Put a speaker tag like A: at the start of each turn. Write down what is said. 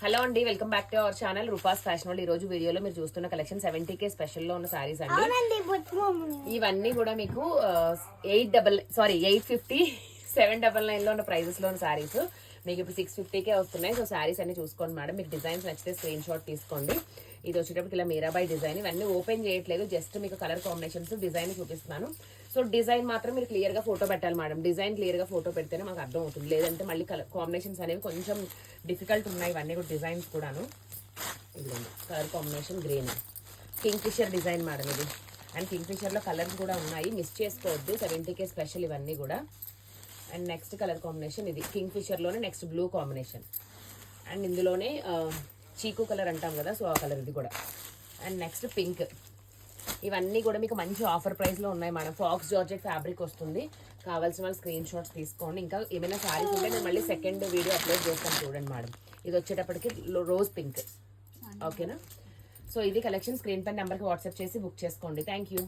A: Hello అండి, welcome back to our channel Rupa's fashion world. ఈ రోజు వీడియోలో మీరు చూస్తున్న కలెక్షన్ 70K స్పెషల్ లో ఉన్న సారీస్ అండి. ఇవన్నీ కూడా మీకు 850 799 లో ఉన్న ప్రైజెస్ లో ఉన్న సారీస్ మీకు ఇప్పుడు 650K వస్తున్నాయి. సో సారీస్ అన్ని చూసుకోండి మేడం. మీకు డిజైన్స్ నచ్చితే స్క్రీన్ షాట్ తీసుకోండి. ఇది వచ్చేటప్పుడు ఇలా మీరాబాయ్ డిజైన్. ఇవన్నీ ఓపెన్ చేయట్లేదు, జస్ట్ మీకు కలర్ కాంబినేషన్స్ డిజైన్ చూపిస్తున్నాను. సో డిజైన్ మాత్రం మీరు క్లియర్ గా ఫోటో పెట్టాలి మేడం. డిజైన్ క్లియర్ గా ఫోటో పెడితేనే మాకు అర్థం అవుతుంది, లేదంటే మళ్ళీ కలర్ కాంబినేషన్స్ అనేవి కొంచెం డిఫికల్ట్ ఉన్నాయి. ఇవన్నీ కూడా డిజైన్స్ కూడాను. ఇదిగోండి colour combination green kingfisher design madam ఇది. అండ్ కింగ్ ఫిషర్ లో కలర్స్ కూడా ఉన్నాయి, మిస్ చేసుకోవద్దు. 70K స్పెషల్ ఇవన్నీ కూడా. అండ్ నెక్స్ట్ కలర్ కాంబినేషన్ ఇది కింగ్ ఫిషర్ లోనే నెక్స్ట్ బ్లూ కాంబినేషన్. అండ్ ఇందులోనే చీకు కలర్ అంటాం కదా, సో ఆ కలర్ ఇది కూడా. And next pink. ఇవన్నీ కూడా మీకు మంచి ఆఫర్ ప్రైస్ లో ఉన్నాయి మేడం. ఫాక్స్ జార్జెట్ ఫ్యాబ్రిక్ వస్తుంది. కావాల్సిన వాళ్ళు స్క్రీన్ షాట్స్ తీసుకోండి. ఇంకా ఏమైనా సారీస్ ఉంటే నేను మళ్ళీ సెకండ్ వీడియో అప్లోడ్ చేస్తాను చూడండి మేడం. ఇది వచ్చేటప్పటికి రోజ్ పింక్. ఓకేనా? సో ఇది కలెక్షన్. స్క్రీన్ పైన నెంబర్కి వాట్సాప్ చేసి బుక్ చేసుకోండి. Thank you.